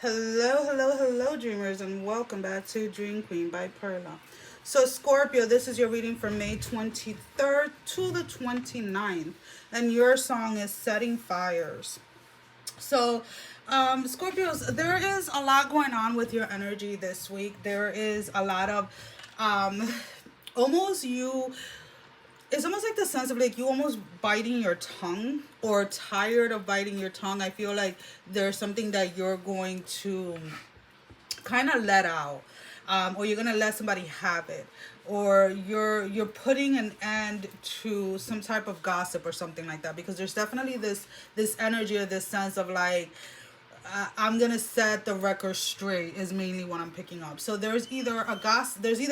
Hello, hello, hello, dreamers, and welcome back to Dream Queen by Perla. So, Scorpio, this is your reading from May 23rd to the 29th, and your song is Setting Fires. So, Scorpios, there is a lot going on with your energy this week. There is a lot of um, almost you it's almost like the sense of like you almost biting your tongue or tired of biting your tongue. I feel like there's something that you're going to kind of let out, or you're gonna let somebody have it, or you're putting an end to some type of gossip or something like that, because there's definitely this energy or this sense of like, I'm gonna set the record straight is mainly what I'm picking up. So there's either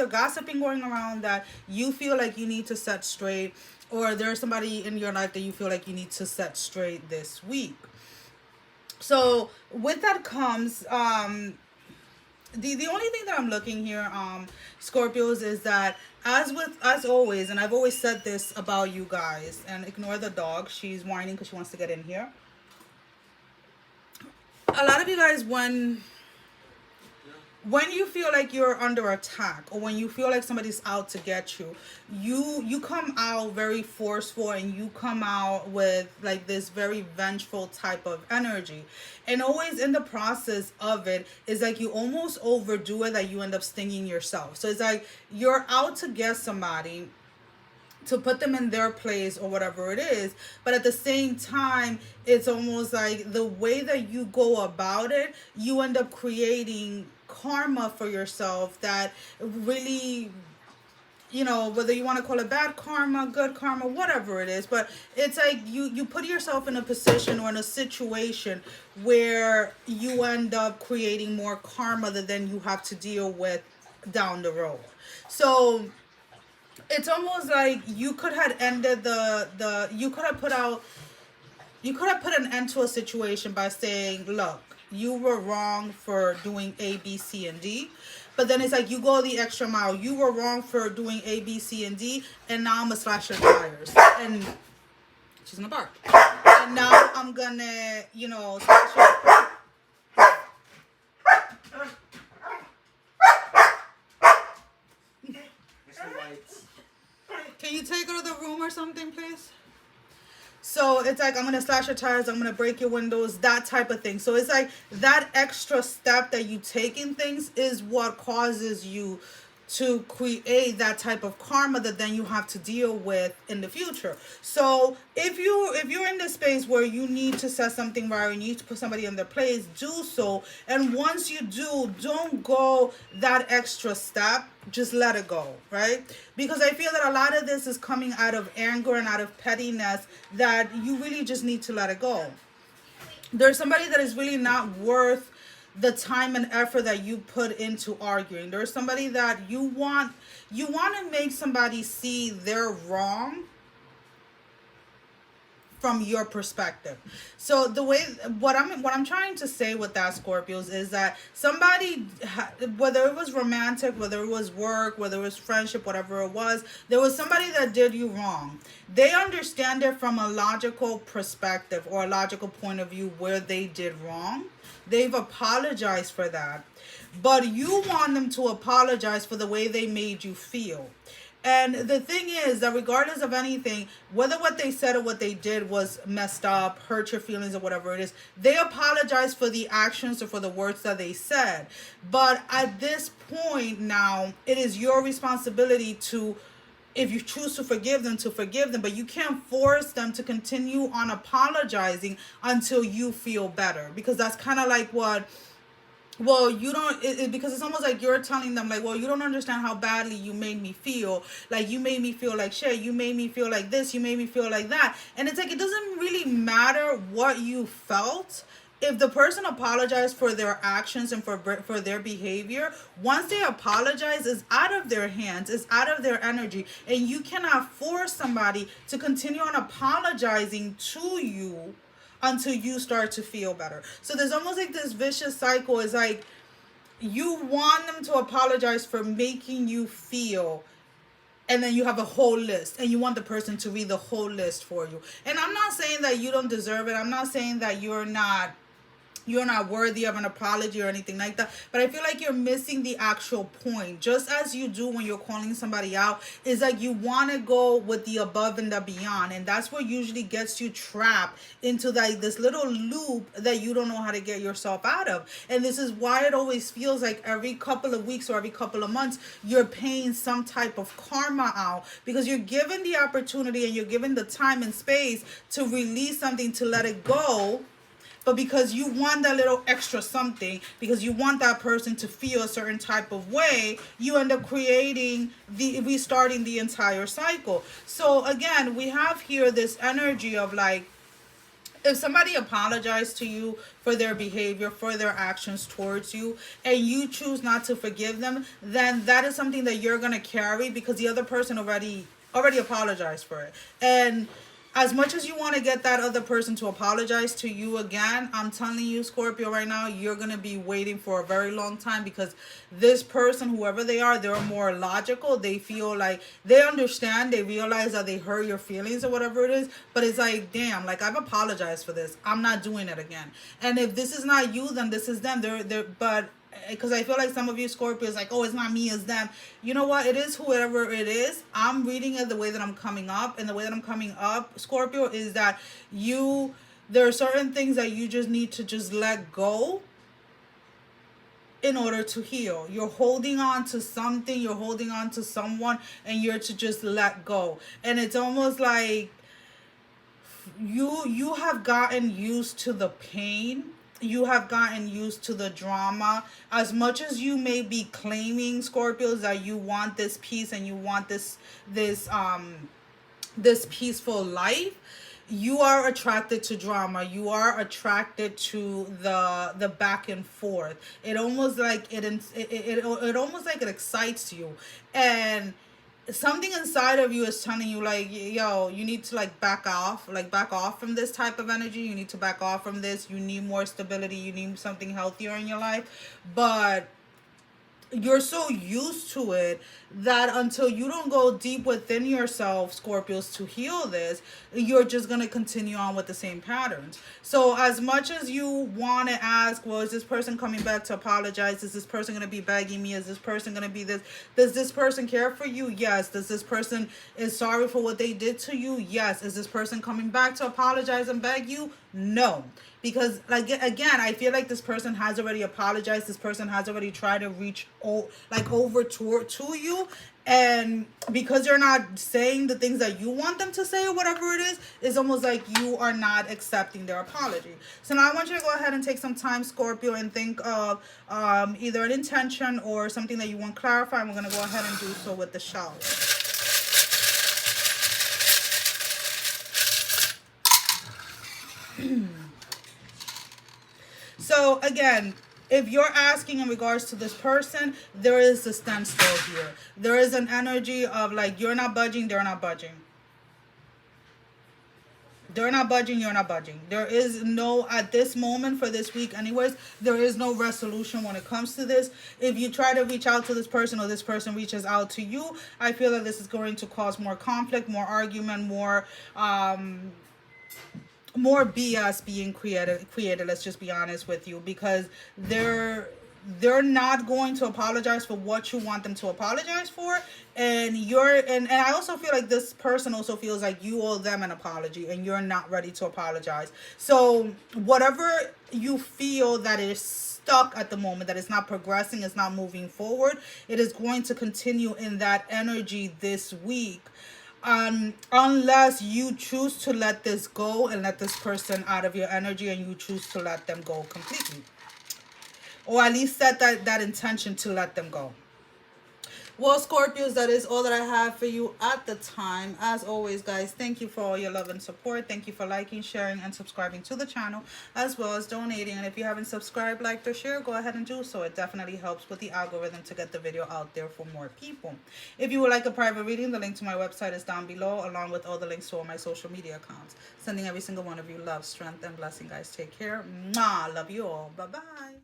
gossiping going around that you feel like you need to set straight, or there's somebody in your life that you feel like you need to set straight this week. So with that comes the only thing that I'm looking here, Scorpios, is that as always, and I've always said this about you guys, and ignore the dog, she's whining because she wants to get in here. A lot of you guys, when you feel like you're under attack, or when you feel like somebody's out to get you, you come out very forceful, and you come out with like this very vengeful type of energy, and always in the process of it is like you almost overdo it, that you end up stinging yourself. So it's like you're out to get somebody, to put them in their place or whatever it is, but at the same time it's almost like the way that you go about it, you end up creating karma for yourself that really, whether you want to call it bad karma, good karma, whatever it is, but it's like you put yourself in a position or in a situation where you end up creating more karma that then you have to deal with down the road. So it's almost like you could have ended you could have put an end to a situation by saying, look, you were wrong for doing A, B, C, and D. But then it's like you go the extra mile. You were wrong for doing A, B, C, and D, and now I'm gonna slash your tires. And she's gonna bark. And now I'm gonna, slash your... Can you take her to the room or something, please? So it's like, I'm going to slash your tires, I'm going to break your windows, that type of thing. So it's like that extra step that you take in things is what causes you to create that type of karma that then you have to deal with in the future. So if you're in this space where you need to set something right, or you need to put somebody in their place, do so. And once you do, don't go that extra step. Just let it go, right? Because I feel that a lot of this is coming out of anger and out of pettiness, that you really just need to let it go. There's somebody that is really not worth the time and effort that you put into arguing. There's somebody that you want to make somebody see they're wrong from your perspective. So the way what I'm trying to say with that, Scorpios, is that somebody, whether it was romantic, whether it was work, whether it was friendship, whatever it was, there was somebody that did you wrong. They understand it from a logical perspective or a logical point of view where they did wrong. They've apologized for that, but you want them to apologize for the way they made you feel. And the thing is that regardless of anything, whether what they said or what they did was messed up, hurt your feelings or whatever it is, they apologize for the actions or for the words that they said. But at this point now, it is your responsibility to, if you choose to forgive them, but you can't force them to continue on apologizing until you feel better. Because that's kind of like you don't, because it's almost like you're telling them like, well, you don't understand how badly you made me feel. Like, you made me feel like shit. You made me feel like this. You made me feel like that. And it's like, it doesn't really matter what you felt. If the person apologized for their actions and for their behavior, once they apologize, it's out of their hands, it's out of their energy, and you cannot force somebody to continue on apologizing to you until you start to feel better. So there's almost like this vicious cycle. Is like you want them to apologize for making you feel, and then you have a whole list, and you want the person to read the whole list for you. And I'm not saying that you don't deserve it. I'm not saying that you're not you're not worthy of an apology or anything like that. But I feel like you're missing the actual point. Just as you do when you're calling somebody out, is like you want to go with the above and the beyond. And that's what usually gets you trapped into like this little loop that you don't know how to get yourself out of. And this is why it always feels like every couple of weeks or every couple of months, you're paying some type of karma out, because you're given the opportunity and you're given the time and space to release something, to let it go. But because you want that little extra something, because you want that person to feel a certain type of way, you end up restarting the entire cycle. So again, we have here this energy of like, if somebody apologized to you for their behavior, for their actions towards you, and you choose not to forgive them, then that is something that you're going to carry, because the other person already apologized for it. And as much as you want to get that other person to apologize to you again, I'm telling you, Scorpio, right now, you're going to be waiting for a very long time, because this person, whoever they are, they're more logical. They feel like they understand. They realize that they hurt your feelings or whatever it is. But it's like, damn, like, I've apologized for this. I'm not doing it again. And if this is not you, then this is them. But because I feel like some of you Scorpios like, oh, it's not me, it's them. You know what? It is whoever it is. I'm reading it the way that I'm coming up. And the way that I'm coming up, Scorpio, is that there are certain things that you just need to just let go in order to heal. You're holding on to something, you're holding on to someone, and you're to just let go. And it's almost like you have gotten used to the pain. You have gotten used to the drama. As much as you may be claiming, Scorpios, that you want this peace and you want this peaceful life, you are attracted to drama. You are attracted to the back and forth. It almost like it almost like it excites you. And something inside of you is telling you like, yo, you need to like back off from this type of energy. You need to back off from this. You need more stability. You need something healthier in your life. But you're so used to it that until you don't go deep within yourself, Scorpios, to heal this, you're just going to continue on with the same patterns. So as much as you want to ask, well, is this person coming back to apologize? Is this person going to be begging me? Is this person going to be this? Does this person care for you? Yes. Does this person is sorry for what they did to you? Yes. Is this person coming back to apologize and beg you? No. Because, like, again, I feel like this person has already apologized. This person has already tried to reach over to you. And because you're not saying the things that you want them to say or whatever it is, it's almost like you are not accepting their apology. So now I want you to go ahead and take some time, Scorpio, and think of either an intention or something that you want clarified. And we're going to go ahead and do so with the shower. So again, if you're asking in regards to this person, there is a standstill here. There is an energy of like, you're not budging, they're not budging. They're not budging, you're not budging. There is no, at this moment for this week anyways, there is no resolution when it comes to this. If you try to reach out to this person or this person reaches out to you, I feel that this is going to cause more conflict, more argument, more BS being created, let's just be honest with you, because they're not going to apologize for what you want them to apologize for, and I also feel like this person also feels like you owe them an apology and you're not ready to apologize. So whatever you feel that is stuck at the moment, that is not progressing, is not moving forward, it is going to continue in that energy this week. Unless you choose to let this go and let this person out of your energy, and you choose to let them go completely, or at least set that intention to let them go. Well, Scorpios, that is all that I have for you at the time. As always, guys, thank you for all your love and support. Thank you for liking, sharing, and subscribing to the channel, as well as donating. And if you haven't subscribed, liked, or shared, go ahead and do so. It definitely helps with the algorithm to get the video out there for more people. If you would like a private reading, the link to my website is down below, along with all the links to all my social media accounts. Sending every single one of you love, strength, and blessing, guys. Take care. Mwah. Love you all. Bye-bye.